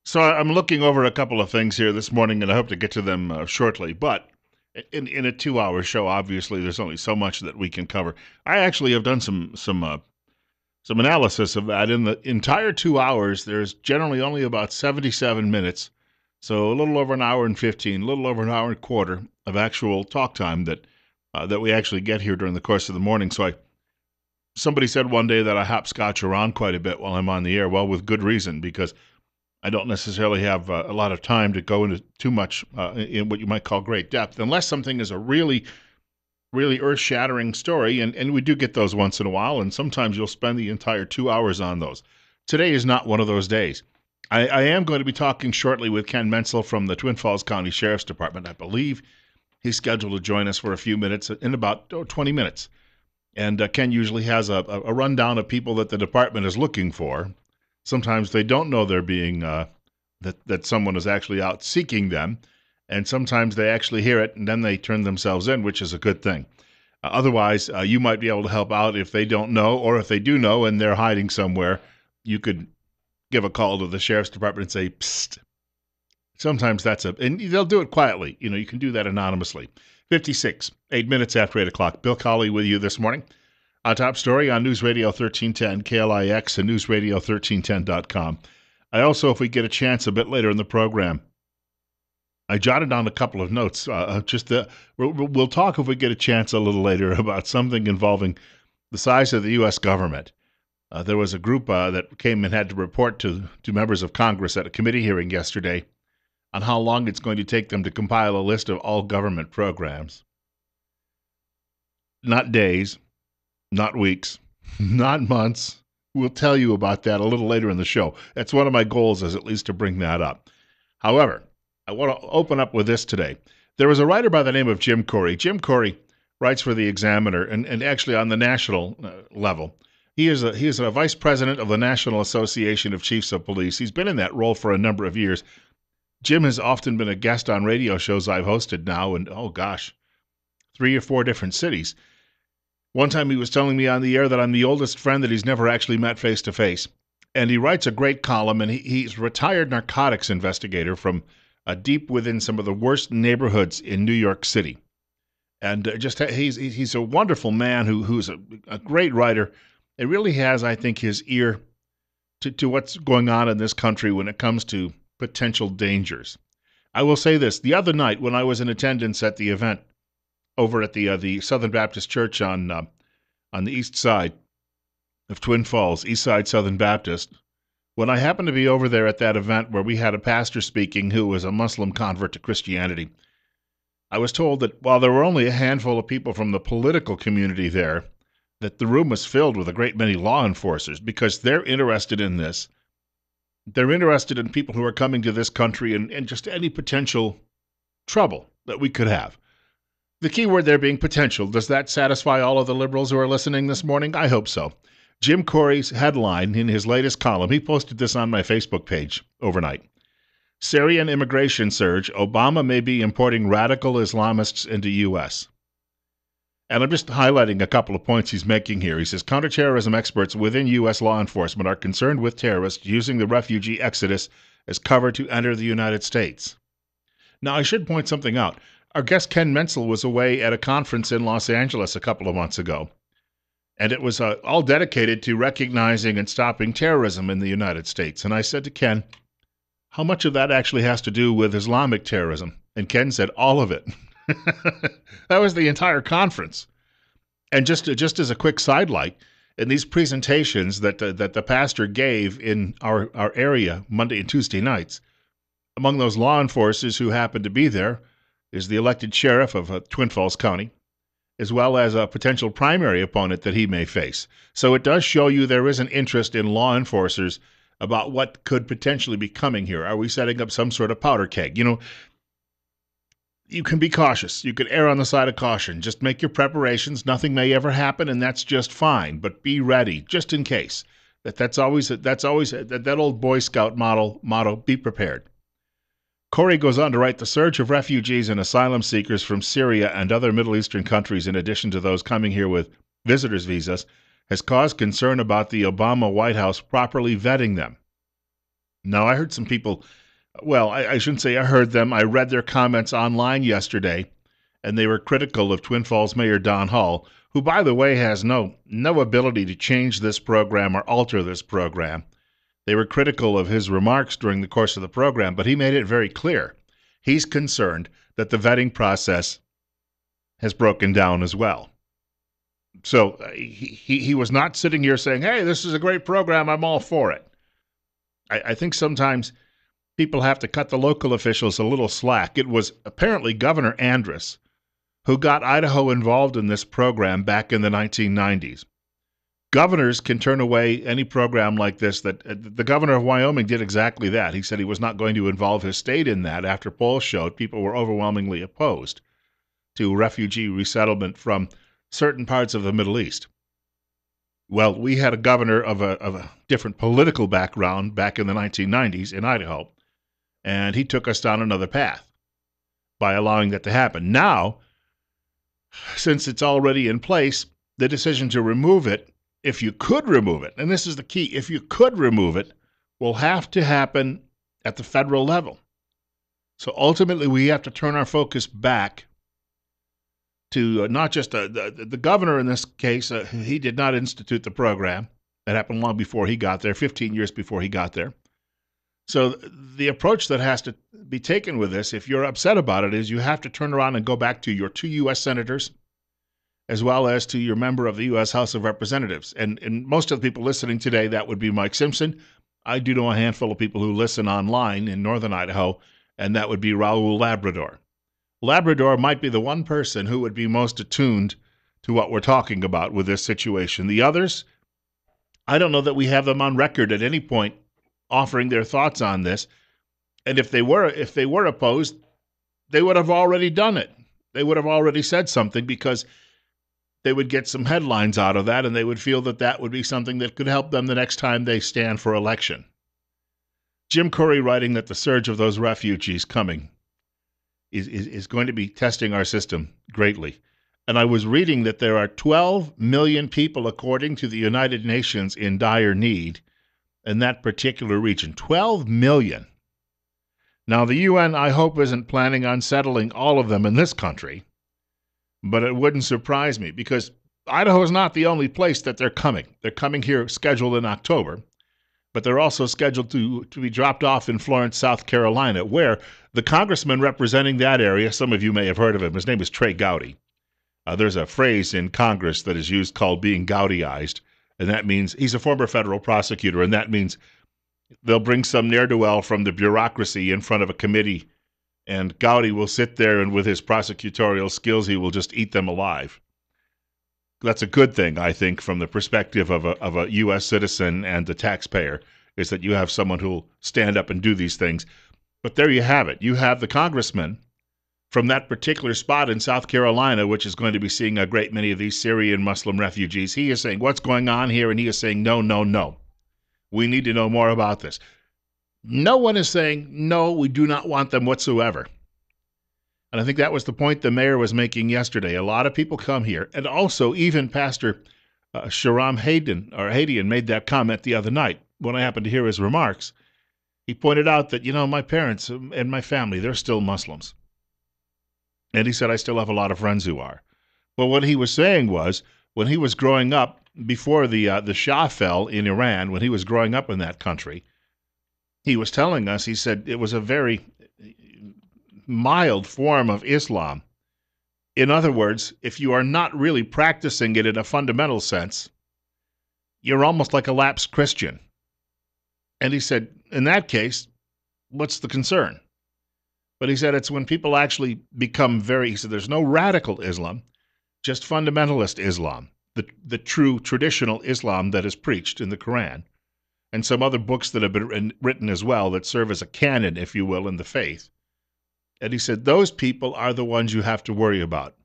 So I'm looking over a couple of things here this morning, and I hope to get to them shortly. But in a 2 hour show, obviously, there's only so much that we can cover. I actually have done some analysis of that. In the entire 2 hours, there's generally only about 77 minutes, so a little over an hour and 15, a little over an hour and a quarter of actual talk time that we actually get here during the course of the morning. Somebody said one day that I hopscotch around quite a bit while I'm on the air. Well, with good reason, because I don't necessarily have a lot of time to go into too much in what you might call great depth, unless something is a really earth-shattering story, and we do get those once in a while, and sometimes you'll spend the entire 2 hours on those. Today is not one of those days. I am going to be talking shortly with Ken Menzel from the Twin Falls County Sheriff's Department. I believe he's scheduled to join us for a few minutes, in about 20 minutes. And Ken usually has a rundown of people that the department is looking for. Sometimes they don't know they're being that someone is actually out seeking them, and sometimes they actually hear it and then they turn themselves in, which is a good thing. Otherwise, you might be able to help out if they don't know, or if they do know and they're hiding somewhere. You could give a call to the sheriff's department and say, "Psst." Sometimes and they'll do it quietly. You can do that anonymously. 56, 8 minutes after 8 o'clock. Bill Colley with you this morning. Our top story on News Radio 1310, KLIX, and newsradio1310.com. I also, if we get a chance a bit later in the program, I jotted down a couple of notes. We'll talk if we get a chance a little later about something involving the size of the U.S. government. There was a group that came and had to report to members of Congress at a committee hearing yesterday on how long it's going to take them to compile a list of all government programs. Not days, not weeks, not months. We'll tell you about that a little later in the show. That's one of my goals, is at least to bring that up. However, I want to open up with this today. There was a writer by the name of Jim Corey. Jim Corey writes for the Examiner, and actually on the national level. He is a vice president of the National Association of Chiefs of Police. He's been in that role for a number of years. Jim has often been a guest on radio shows I've hosted now in, 3 or 4 different cities. One time he was telling me on the air that I'm the oldest friend that he's never actually met face to face. And he writes a great column, and he's a retired narcotics investigator from deep within some of the worst neighborhoods in New York City. And he's a wonderful man who's a great writer. It really has, I think, his ear to what's going on in this country when it comes to potential dangers. I will say this. The other night when I was in attendance at the event over at the Southern Baptist Church on the east side of Twin Falls, East Side Southern Baptist, when I happened to be over there at that event where we had a pastor speaking who was a Muslim convert to Christianity, I was told that while there were only a handful of people from the political community there, that the room was filled with a great many law enforcers because they're interested in this. They're interested in people who are coming to this country and just any potential trouble that we could have. The key word there being potential. Does that satisfy all of the liberals who are listening this morning? I hope so. Jim Corey's headline in his latest column, he posted this on my Facebook page overnight. Syrian immigration surge, Obama may be importing radical Islamists into U.S. And I'm just highlighting a couple of points he's making here. He says, counterterrorism experts within U.S. law enforcement are concerned with terrorists using the refugee exodus as cover to enter the United States. Now, I should point something out. Our guest Ken Menzel was away at a conference in Los Angeles a couple of months ago, and it was all dedicated to recognizing and stopping terrorism in the United States. And I said to Ken, how much of that actually has to do with Islamic terrorism? And Ken said, all of it. That was the entire conference. And just as a quick sidelight, in these presentations that the pastor gave in our area Monday and Tuesday nights, among those law enforcers who happened to be there is the elected sheriff of Twin Falls County, as well as a potential primary opponent that he may face. So it does show you there is an interest in law enforcers about what could potentially be coming here. Are we setting up some sort of powder keg? You can be cautious. You can err on the side of caution. Just make your preparations. Nothing may ever happen, and that's just fine. But be ready, just in case. That's always that old Boy Scout motto. Be prepared. Corey goes on to write, the surge of refugees and asylum seekers from Syria and other Middle Eastern countries, in addition to those coming here with visitors' visas, has caused concern about the Obama White House properly vetting them. Now, I heard some people, well, I shouldn't say I heard them. I read their comments online yesterday, and they were critical of Twin Falls Mayor Don Hall, who, by the way, has no ability to change this program or alter this program. They were critical of his remarks during the course of the program, but he made it very clear. He's concerned that the vetting process has broken down as well. So he was not sitting here saying, hey, this is a great program, I'm all for it. I think sometimes people have to cut the local officials a little slack. It was apparently Governor Andrus who got Idaho involved in this program back in the 1990s. Governors can turn away any program like this. That the governor of Wyoming did exactly that. He said he was not going to involve his state in that after polls showed people were overwhelmingly opposed to refugee resettlement from certain parts of the Middle East. Well, we had a governor of a different political background back in the 1990s in Idaho, and he took us down another path by allowing that to happen. Now, since it's already in place, the decision to remove it, if you could remove it, and this is the key, if you could remove it, will have to happen at the federal level. So ultimately, we have to turn our focus back to not just the governor in this case. He did not institute the program. That happened long before he got there, 15 years before he got there. So the approach that has to be taken with this, if you're upset about it, is you have to turn around and go back to your 2 U.S. senators as well as to your member of the U.S. House of Representatives. And most of the people listening today, that would be Mike Simpson. I do know a handful of people who listen online in northern Idaho, and that would be Raul Labrador. Labrador might be the one person who would be most attuned to what we're talking about with this situation. The others, I don't know that we have them on record at any point offering their thoughts on this. And if they were opposed, they would have already done it. They would have already said something because they would get some headlines out of that, and they would feel that that would be something that could help them the next time they stand for election. Jim Curry writing that the surge of those refugees coming is going to be testing our system greatly. And I was reading that there are 12 million people, according to the United Nations, in dire need in that particular region. 12 million. Now, the UN, I hope, isn't planning on settling all of them in this country, but it wouldn't surprise me because Idaho is not the only place that they're coming. They're coming here scheduled in October, but they're also scheduled to be dropped off in Florence, South Carolina, where the congressman representing that area, some of you may have heard of him, his name is Trey Gowdy. There's a phrase in Congress that is used called being Gowdyized, and that means he's a former federal prosecutor, and that means they'll bring some ne'er-do-well from the bureaucracy in front of a committee, and Gowdy will sit there, and with his prosecutorial skills, he will just eat them alive. That's a good thing, I think, from the perspective of a U.S. citizen and the taxpayer, is that you have someone who'll stand up and do these things. But there you have it. You have the congressman from that particular spot in South Carolina, which is going to be seeing a great many of these Syrian Muslim refugees. He is saying, what's going on here? And he is saying, no, no, no. We need to know more about this. No one is saying, no, we do not want them whatsoever. And I think that was the point the mayor was making yesterday. A lot of people come here. And also, even Pastor Sharam Hadian made that comment the other night when I happened to hear his remarks. He pointed out that, my parents and my family, they're still Muslims. And he said, I still have a lot of friends who are. But what he was saying was, when he was growing up, before the Shah fell in Iran, when he was growing up in that country, he was telling us, he said, it was a very mild form of Islam. In other words, if you are not really practicing it in a fundamental sense, you're almost like a lapsed Christian. And he said, in that case, what's the concern? But he said it's when people actually become he said there's no radical Islam, just fundamentalist Islam, the true traditional Islam that is preached in the Quran, and some other books that have been written as well that serve as a canon, if you will, in the faith. And he said those people are the ones you have to worry about.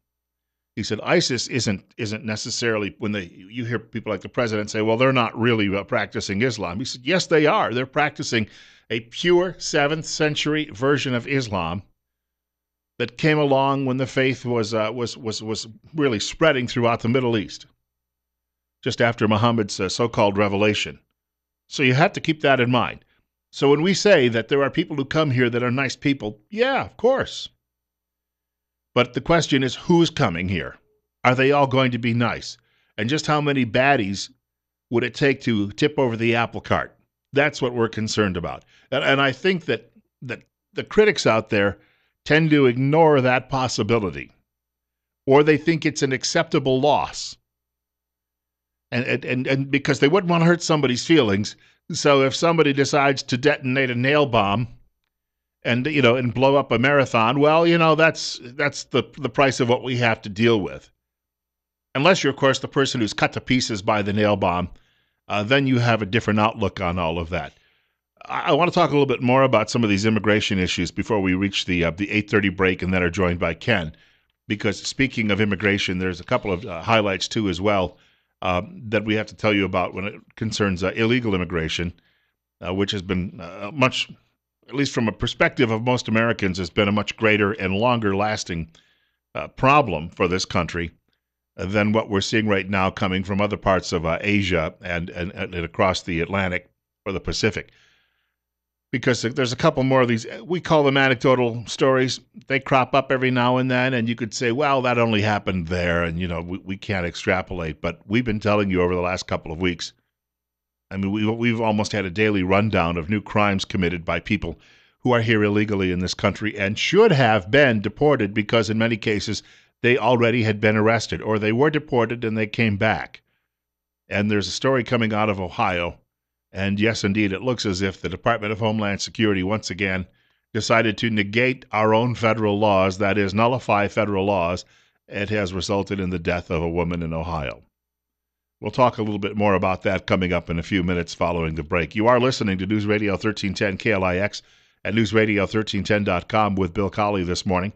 He said ISIS isn't necessarily, when you hear people like the president say, well, they're not really practicing Islam. He said, yes, they are. They're practicing a pure 7th century version of Islam that came along when the faith was really spreading throughout the Middle East, just after Muhammad's so-called revelation. So you have to keep that in mind. So when we say that there are people who come here that are nice people, yeah, of course. But the question is, who's coming here? Are they all going to be nice? And just how many baddies would it take to tip over the apple cart? That's what we're concerned about. And I think that the critics out there tend to ignore that possibility, or they think it's an acceptable loss. And because they wouldn't want to hurt somebody's feelings, so if somebody decides to detonate a nail bomb and blow up a marathon, well, that's the price of what we have to deal with. Unless you're, of course, the person who's cut to pieces by the nail bomb, then you have a different outlook on all of that. I want to talk a little bit more about some of these immigration issues before we reach the 8:30 break and then are joined by Ken. Because speaking of immigration, there's a couple of highlights too as well that we have to tell you about when it concerns illegal immigration, which has been much, at least from a perspective of most Americans, has been a much greater and longer lasting problem for this country than what we're seeing right now coming from other parts of Asia and across the Atlantic or the Pacific. Because there's a couple more of these, we call them anecdotal stories. They crop up every now and then, and you could say, well, that only happened there, and, we can't extrapolate. But we've been telling you over the last couple of weeks, I mean, we've almost had a daily rundown of new crimes committed by people who are here illegally in this country and should have been deported because in many cases they already had been arrested, or they were deported and they came back. And there's a story coming out of Ohio. And yes, indeed, it looks as if the Department of Homeland Security once again decided to negate our own federal laws, that is, nullify federal laws. It has resulted in the death of a woman in Ohio. We'll talk a little bit more about that coming up in a few minutes following the break. You are listening to News Radio 1310 KLIX at newsradio1310.com with Bill Colley this morning.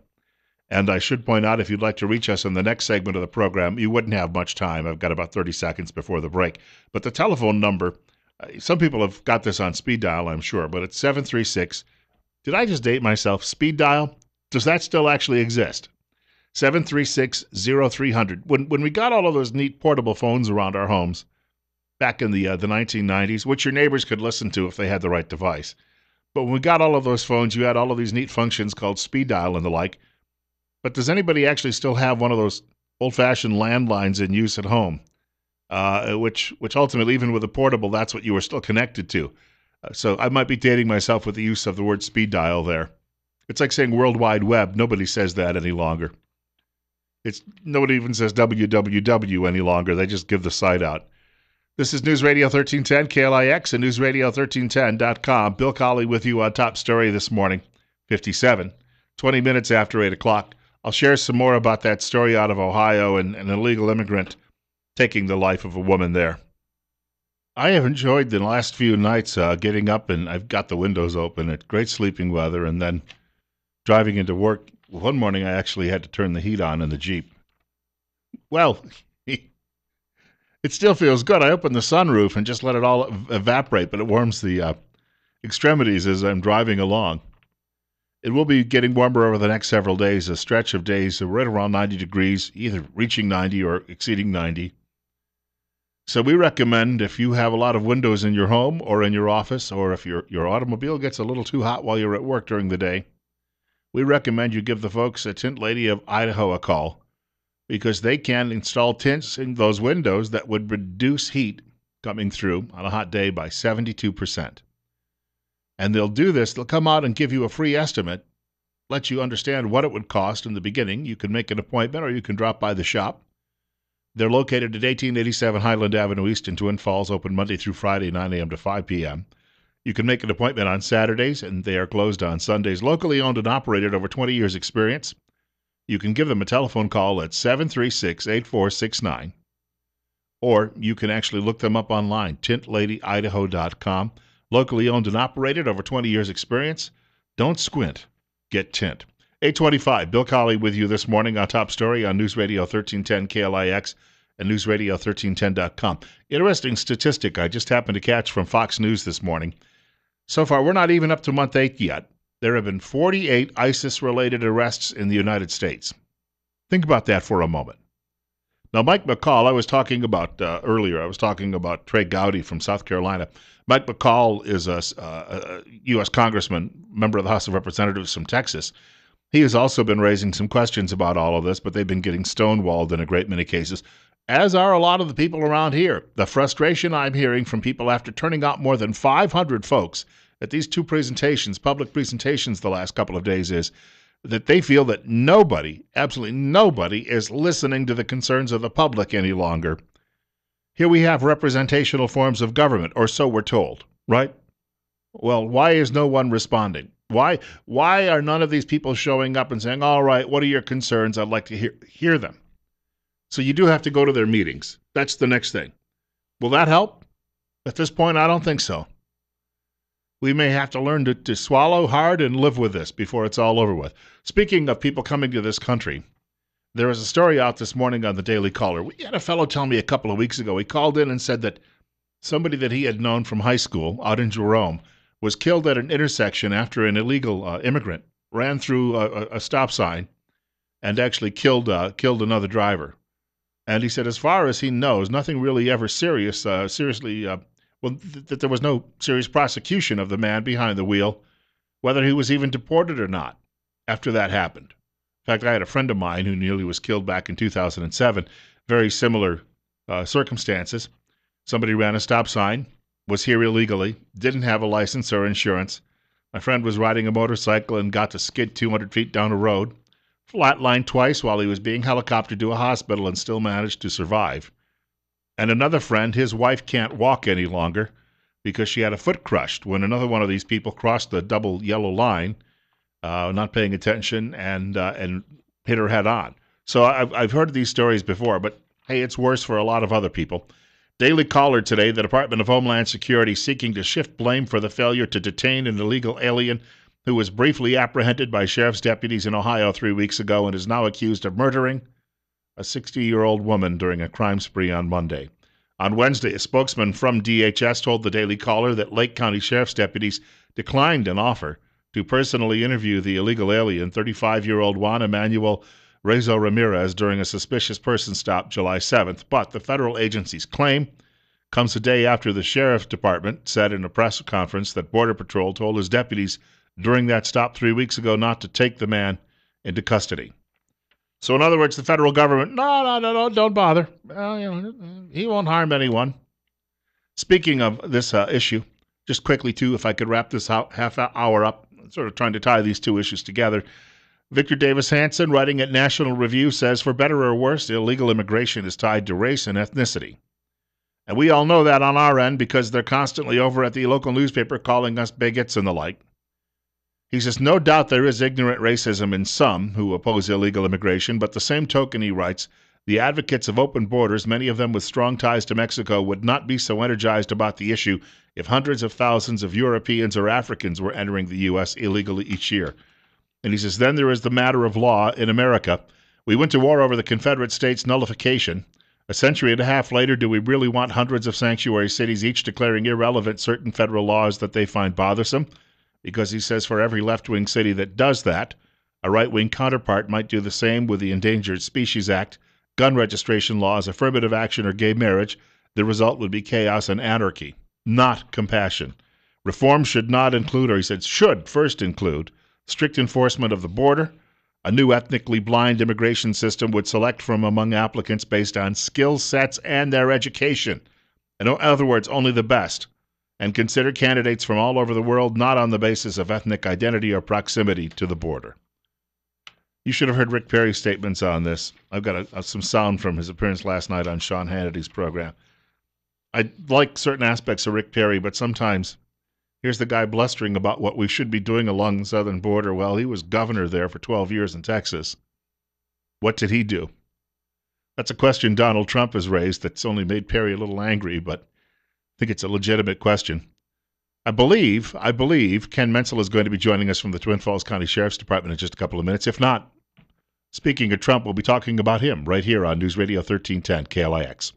And I should point out, if you'd like to reach us in the next segment of the program, you wouldn't have much time. I've got about 30 seconds before the break. But the telephone number, some people have got this on speed dial, I'm sure, but it's 736. Did I just date myself? Speed dial? Does that still actually exist? 736-0300. When we got all of those neat portable phones around our homes back in the 1990s, which your neighbors could listen to if they had the right device. But when we got all of those phones, you had all of these neat functions called speed dial and the like. But does anybody actually still have one of those old-fashioned landlines in use at home? Which ultimately, even with a portable, that's what you were still connected to. So I might be dating myself with the use of the word speed dial there. It's like saying World Wide Web. Nobody says that any longer. Nobody even says www any longer. They just give the site out. This is News Radio 1310, KLIX, and newsradio1310.com. Bill Colley with you on Top Story this morning, 57, 20 minutes after 8 o'clock. I'll share some more about that story out of Ohio and an illegal immigrant taking the life of a woman there. I have enjoyed the last few nights getting up, and I've got the windows open at great sleeping weather, and then driving into work. One morning I actually had to turn the heat on in the Jeep. Well, it still feels good. I opened the sunroof and just let it all evaporate, but it warms the extremities as I'm driving along. It will be getting warmer over the next several days, a stretch of days right around 90 degrees, either reaching 90 or exceeding 90. So we recommend, if you have a lot of windows in your home or in your office, or if your automobile gets a little too hot while you're at work during the day, we recommend you give the folks at Tint Lady of Idaho a call, because they can install tints in those windows that would reduce heat coming through on a hot day by 72%. And they'll do this. They'll come out and give you a free estimate, let you understand what it would cost in the beginning. You can make an appointment or you can drop by the shop. They're located at 1887 Highland Avenue East in Twin Falls, open Monday through Friday, 9 a.m. to 5 p.m. You can make an appointment on Saturdays, and they are closed on Sundays. Locally owned and operated, over 20 years experience. You can give them a telephone call at 736-8469. Or you can actually look them up online, tintladyidaho.com. Locally owned and operated, over 20 years experience. Don't squint. Get tint. 825, Bill Colley with you this morning on Top Story on News Radio 1310 KLIX and newsradio1310.com. Interesting statistic I just happened to catch from Fox News this morning. So far, we're not even up to month 8 yet. There have been 48 ISIS-related arrests in the United States. Think about that for a moment. Now, Mike McCall, I was talking about earlier, I was talking about Trey Gowdy from South Carolina. Mike McCall is a U.S. congressman, member of the House of Representatives from Texas. He has also been raising some questions about all of this, but they've been getting stonewalled in a great many cases, as are a lot of the people around here. The frustration I'm hearing from people after turning out more than 500 folks at these two presentations, public presentations the last couple of days, is that they feel that nobody, absolutely nobody, is listening to the concerns of the public any longer. Here we have representational forms of government, or so we're told, right? Well, why is no one responding? Why are none of these people showing up and saying, all right, what are your concerns? I'd like to hear them. So you do have to go to their meetings. That's the next thing. Will that help? At this point, I don't think so. We may have to learn to swallow hard and live with this before it's all over with. Speaking of people coming to this country, there was a story out this morning on the Daily Caller. We had a fellow tell me a couple of weeks ago, he called in and said that somebody that he had known from high school out in Jerome was killed at an intersection after an illegal immigrant ran through a stop sign and actually killed another driver. And he said, as far as he knows, nothing really ever that there was no serious prosecution of the man behind the wheel, whether he was even deported or not after that happened. In fact, I had a friend of mine who nearly was killed back in 2007, very similar circumstances. Somebody ran a stop sign, was here illegally, didn't have a license or insurance. My friend was riding a motorcycle and got to skid 200 feet down a road, flatlined twice while he was being helicoptered to a hospital and still managed to survive. And another friend, his wife can't walk any longer because she had a foot crushed when another one of these people crossed the double yellow line, not paying attention, and hit her head on. So I've heard these stories before, but hey, it's worse for a lot of other people. Daily Caller today, the Department of Homeland Security seeking to shift blame for the failure to detain an illegal alien who was briefly apprehended by sheriff's deputies in Ohio 3 weeks ago and is now accused of murdering a 60-year-old woman during a crime spree on Monday. On Wednesday, a spokesman from DHS told the Daily Caller that Lake County Sheriff's deputies declined an offer to personally interview the illegal alien, 35-year-old Juan Emmanuel Rezo Ramirez, during a suspicious person stop July 7th. But the federal agency's claim comes a day after the Sheriff's Department said in a press conference that Border Patrol told his deputies during that stop 3 weeks ago not to take the man into custody. So in other words, the federal government, no, don't bother. He won't harm anyone. Speaking of this issue, just quickly, too, if I could wrap this half hour up, sort of trying to tie these two issues together. Victor Davis Hanson, writing at National Review, says, for better or worse, illegal immigration is tied to race and ethnicity. And we all know that on our end because they're constantly over at the local newspaper calling us bigots and the like. He says, no doubt there is ignorant racism in some who oppose illegal immigration, but the same token, he writes, the advocates of open borders, many of them with strong ties to Mexico, would not be so energized about the issue if hundreds of thousands of Europeans or Africans were entering the U.S. illegally each year. And he says, then there is the matter of law in America. We went to war over the Confederate States nullification. A century and a half later, do we really want hundreds of sanctuary cities each declaring irrelevant certain federal laws that they find bothersome? Because he says for every left-wing city that does that, a right-wing counterpart might do the same with the Endangered Species Act, gun registration laws, affirmative action, or gay marriage. The result would be chaos and anarchy, not compassion. Reform should not include, or he said should first include, strict enforcement of the border. A new ethnically blind immigration system would select from among applicants based on skill sets and their education. In other words, only the best. And consider candidates from all over the world, not on the basis of ethnic identity or proximity to the border. You should have heard Rick Perry's statements on this. I've got some sound from his appearance last night on Sean Hannity's program. I like certain aspects of Rick Perry, but sometimes here's the guy blustering about what we should be doing along the southern border. Well, he was governor there for 12 years in Texas. What did he do? That's a question Donald Trump has raised that's only made Perry a little angry, but I think it's a legitimate question. I believe Ken Menzel is going to be joining us from the Twin Falls County Sheriff's Department in just a couple of minutes. If not, speaking of Trump, we'll be talking about him right here on News Radio 1310 KLIX.